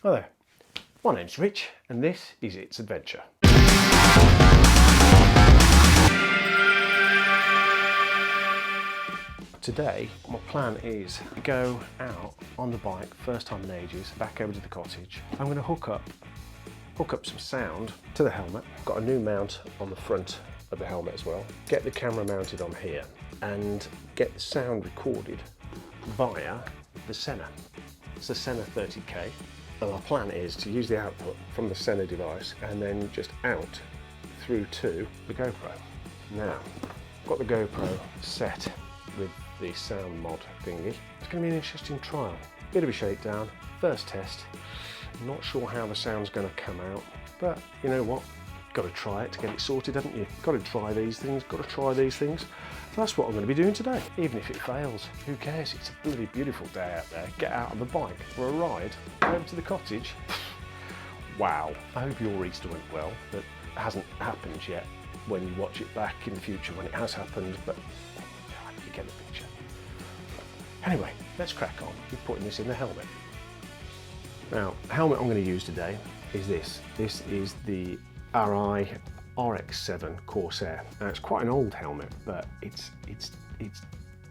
Hi there, my name's Rich and this is It's Adventure. Today my plan is to go out on the bike, first time in ages, back over to the cottage. I'm going to hook up some sound to the helmet. Got a new mount on the front of the helmet as well. Get the camera mounted on here and get the sound recorded via the Sena. It's the Sena 30K. And our plan is to use the output from the Sena device and then just out through to the GoPro. Now, I've got the GoPro set with the sound mod thingy. It's going to be an interesting trial. Bit of a shakedown, first test. Not sure how the sound's going to come out, but you know what? Got to try it to get it sorted, haven't you? Got to try these things, got to try these things. So that's what I'm going to be doing today. Even if it fails, who cares? It's a bloody beautiful day out there. Get out on the bike for a ride over to the cottage. Wow. I hope your Easter went well. That hasn't happened yet when you watch it back in the future when it has happened, but you get the picture. Anyway, let's crack on with putting this in the helmet. Now, the helmet I'm going to use today is this. This is the RX7 Corsair. Now, it's quite an old helmet, but it's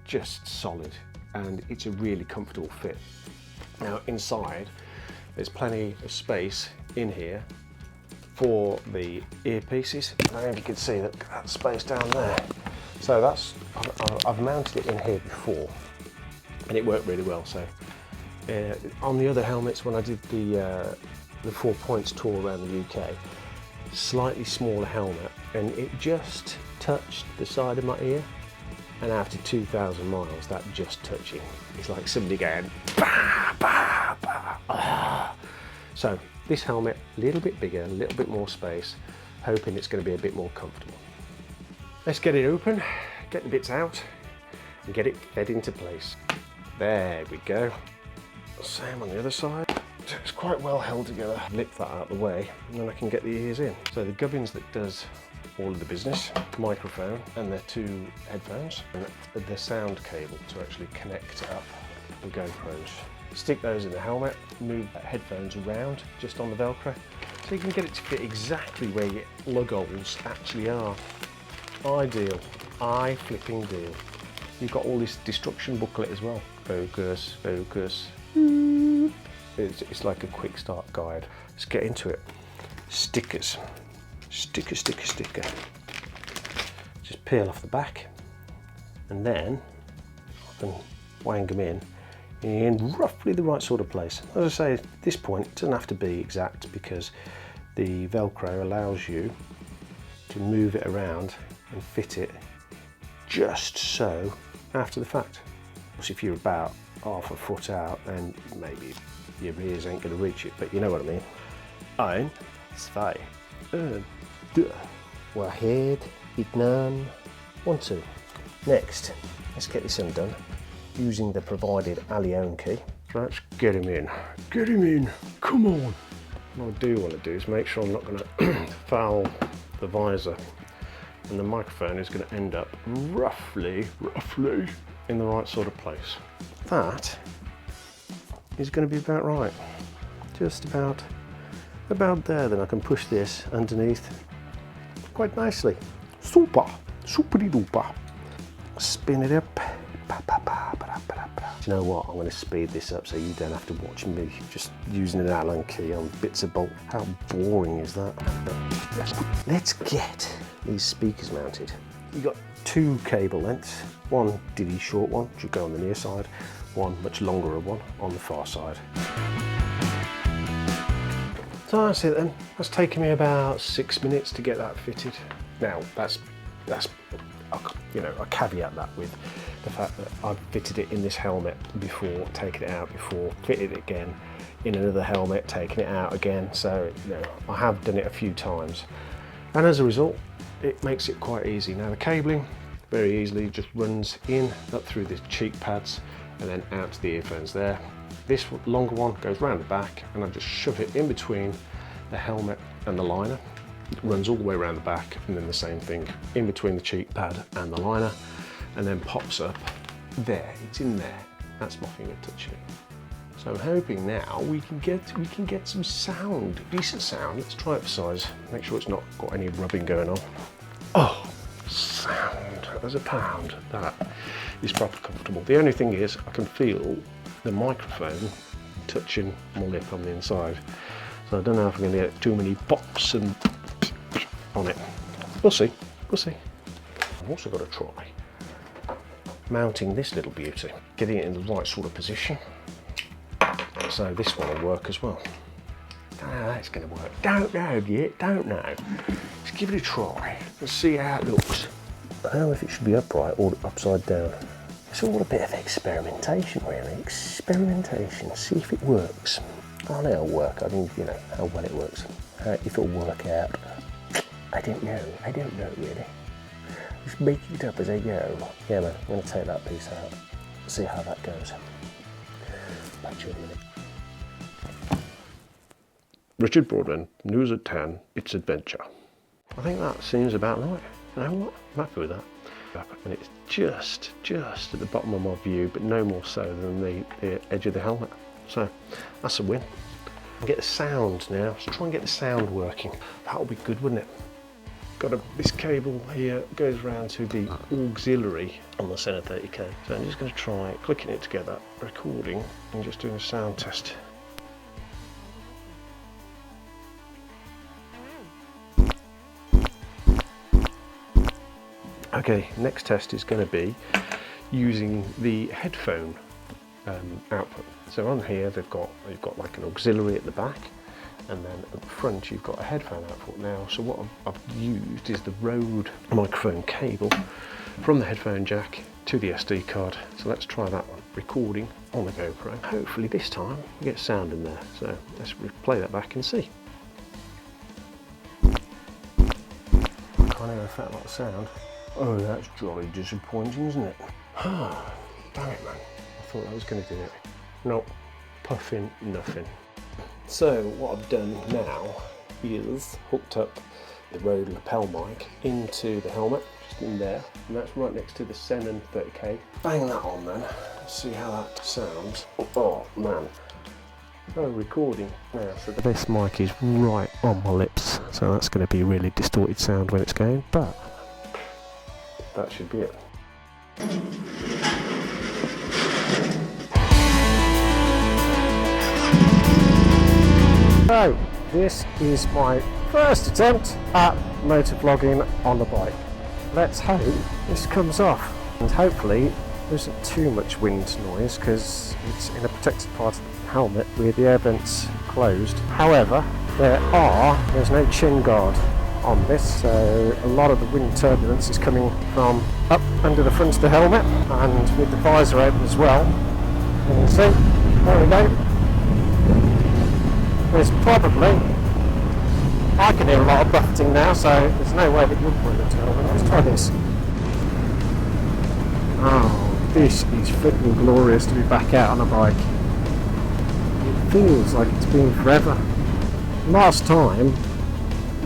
just solid and it's a really comfortable fit. Now, inside, there's plenty of space in here for the earpieces. I don't know if you can see that space down there. So I've mounted it in here before and it worked really well. So on the other helmets, when I did the 4 Points tour around the UK, slightly smaller helmet, and it just touched the side of my ear, and after 2,000 miles, that just touching is like somebody going bah, bah, bah, ah. So this helmet, a little bit bigger, a little bit more space, hoping it's going to be a bit more comfortable. Let's get it open, get the bits out and get it fed into place. There we go. Same on the other side. It's quite well held together. Lift that out of the way and then I can get the ears in. So the gubbins that does all of the business, microphone and the 2 headphones and the sound cable to actually connect up the GoPros. Stick those in the helmet, move the headphones around just on the Velcro so you can get it to fit exactly where your lug holes actually are. Ideal, flipping deal. You've got all this destruction booklet as well. Focus, focus. It's like a quick start guide. Let's get into it. Stickers. Sticker, sticker, sticker. Just peel off the back and then I can wang them in roughly the right sort of place. As I say, at this point, it doesn't have to be exact because the Velcro allows you to move it around and fit it just so after the fact. So if you're about half a foot out, then maybe your ears ain't going to reach it, but you know what I mean. 1, 2, 3, Wahed, Vietnam, 1, 2. Next, let's get this undone using the provided Allione key. Let's get him in. Get him in, come on. What I do want to do is make sure I'm not going to foul the visor, and the microphone is going to end up roughly in the right sort of place. That is going to be about right. Just about there, then I can push this underneath quite nicely. Super, supery duper. Spin it up. Do you know what? I'm going to speed this up so you don't have to watch me just using an Allen key on bits of bolt. How boring is that? Let's get these speakers mounted. You've got 2 cable lengths, one diddy short one, should go on the near side, one much longer one on the far side. So that's it then. That's taken me about 6 minutes to get that fitted. Now that's you know, I caveat that with the fact that I've fitted it in this helmet before, taken it out before, fitted it again in another helmet, taken it out again. So you know, I have done it a few times, and as a result, it makes it quite easy. Now the cabling very easily just runs in up through the cheek pads and then out to the earphones there. This longer one goes round the back and I just shove it in between the helmet and the liner. It runs all the way around the back, and then the same thing in between the cheek pad and the liner, and then pops up there. It's in there. That's my finger touching it. So I'm hoping now we can get some sound, decent sound. Let's try it for size. Make sure it's not got any rubbing going on. Oh, sound as a pound. That is proper comfortable. The only thing is I can feel the microphone touching my lip on the inside. So I don't know if I'm going to get too many pops and on it. We'll see. We'll see. I've also got to try mounting this little beauty, getting it in the right sort of position. So this one will work as well. Don't know how that's going to work. Don't know yet. Don't know. Let's give it a try. Let's see how it looks. I don't know if it should be upright or upside down. It's all a bit of experimentation, really. Experimentation. See if it works. I know it'll work. I mean, you know how well it works. If it'll work out, I don't know. I don't know really. Just making it up as I go. Yeah, man. I'm going to take that piece out. See how that goes. Back to you in a minute. Richard Broadman, news at 10. It's Adventure. I think that seems about right. You know what? I'm happy with that. And it's just at the bottom of my view, but no more so than the edge of the helmet. So that's a win. Get the sound now. Let's try and get the sound working. That'll be good, wouldn't it? Got this cable here goes around to the auxiliary on the Center 30K. So I'm just going to try clicking it together, recording, and just doing a sound test. Okay, next test is going to be using the headphone output. So on here you've got like an auxiliary at the back, and then at the front you've got a headphone output now. So what I've used is the Rode microphone cable from the headphone jack to the SD card. So let's try that one, recording on the GoPro. Hopefully this time we get sound in there. So let's play that back and see. Can't hear a lot of sound. Oh, that's jolly disappointing, isn't it? Ah, damn it, man. I thought that was going to do it. Nope, puffing nothing. So what I've done now is hooked up the Rode lapel mic into the helmet, just in there, and that's right next to the Xenon 30K. Bang that on then, let's see how that sounds. Oh man. Oh, recording now. So this mic is right on my lips, so that's going to be really distorted sound when it's going, but that should be it. So, this is my first attempt at motovlogging on the bike. Let's hope this comes off, and hopefully there isn't too much wind noise because it's in a protected part of the helmet with the air vents closed. However, there's no chin guard on this, so a lot of the wind turbulence is coming from up under the front of the helmet and with the visor open as well. You can see, there we go. There's probably, I can hear a lot of buffeting now, so there's no way that you'll put it to helmet. Let's try this. Oh, this is freaking glorious to be back out on a bike. It feels like it's been forever. Last time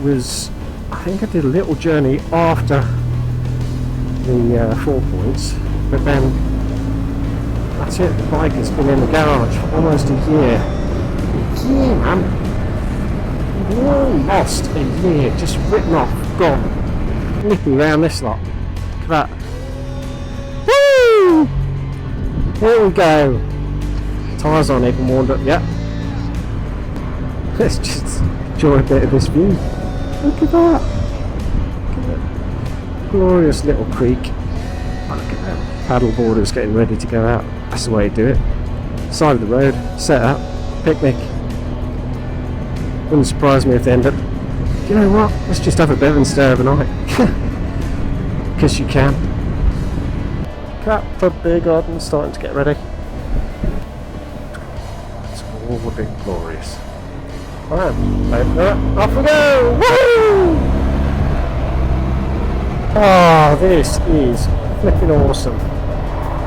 was, I think I did a little journey after the 4 points, but then that's it. The bike has been in the garage for almost a year. Yeah, man. Lost a year, just written off, gone. Nippy round this lot. Look at that. Woo! Here we go. Tyres aren't even warmed up yet. Let's just enjoy a bit of this view. Look at that. Look at that. Glorious little creek. Oh, look at that. Paddle boarders getting ready to go out. That's the way to do it. Side of the road, set up, picnic. Wouldn't surprise me if they end up, you know what, let's just have a bit and stay overnight. Because you can. Cat pub beer garden starting to get ready. It's all a bit glorious. Alright, off we go! Woo! Oh, this is flipping awesome.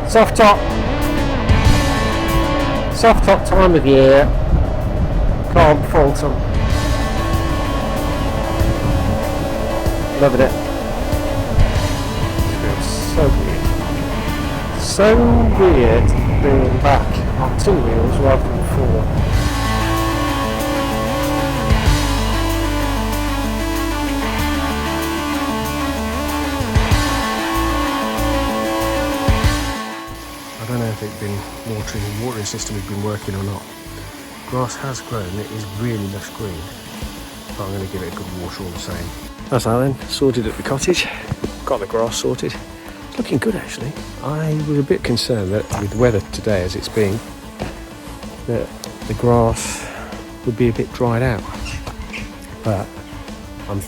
Soft top time of year. Can't fault them. Loving it. It feels so weird. So weird being back on 2 wheels rather than 4. I don't know if it's been the watering system has been working or not. Grass has grown, it is really lush green, but I'm going to give it a good water all the same. That's that then, sorted at the cottage, got the grass sorted. It's looking good actually. I was a bit concerned that with the weather today as it's been, that the grass would be a bit dried out, but I'm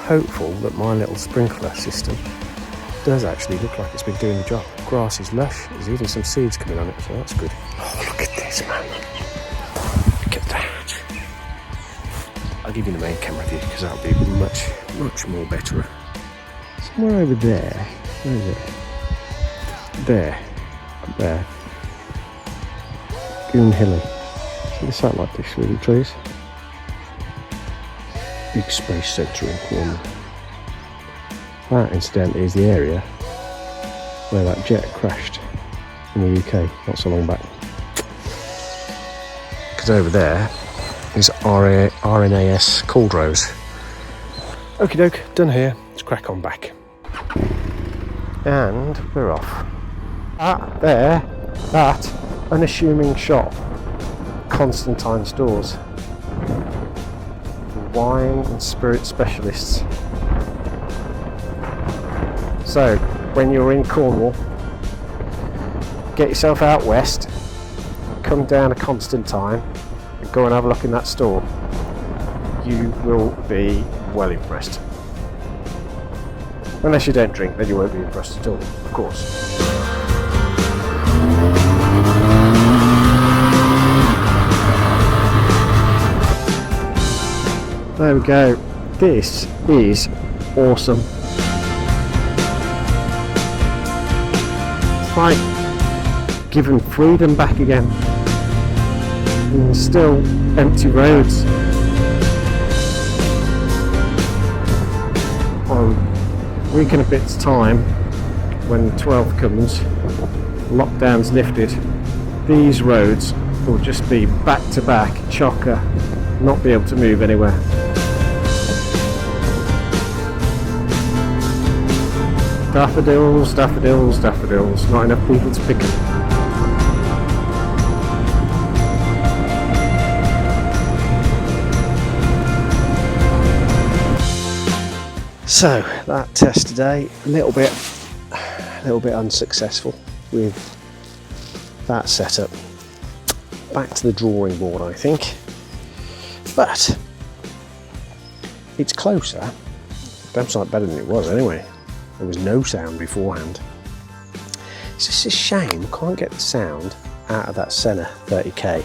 hopeful that my little sprinkler system does actually look like it's been doing the job. Grass is lush, there's even some seeds coming on it, so that's good. Oh, look at this, man. Look at that. I'll give you the main camera view because that'll be much more better. Somewhere over there, where is it? There, up there. Goon Hilly. See the satellite dish through the trees? Big space centre in Cornwall. That, incidentally, is the area where that jet crashed in the UK not so long back. Because over there is RNAS Caldrose. Okie doke, done here. Let's crack on back. And we're off. There, that unassuming shop, Constantine Stores. Wine and spirit specialists. So, when you're in Cornwall, get yourself out west, come down to Constantine and go and have a look in that store. You will be well impressed. Unless you don't drink, then you won't be impressed at all, of course. There we go. This is awesome. It's like giving freedom back again. And there's still empty roads. On a week and a bit's time, when the 12th comes, lockdown's lifted, these roads will just be back to back, chocker, not be able to move anywhere. Daffodils, daffodils, daffodils, not enough people to pick them. So that test today, a little bit unsuccessful with that setup. Back to the drawing board, I think. But it's closer. Damn sight better than it was anyway. There was no sound beforehand. It's just a shame I can't get the sound out of that Senna 30k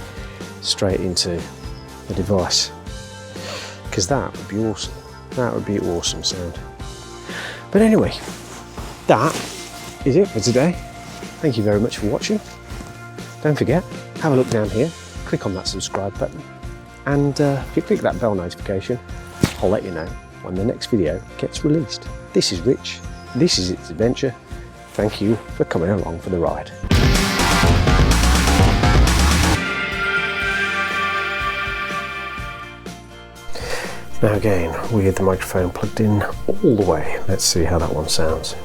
straight into the device, because that would be awesome. That would be awesome sound. But anyway, that is it for today. Thank you very much for watching. Don't forget, have a look down here, click on that subscribe button, and if you click that bell notification, I'll let you know when the next video gets released. This is Rich. This is It's Adventure. Thank you for coming along for the ride. Now again, with the microphone plugged in all the way, let's see how that one sounds.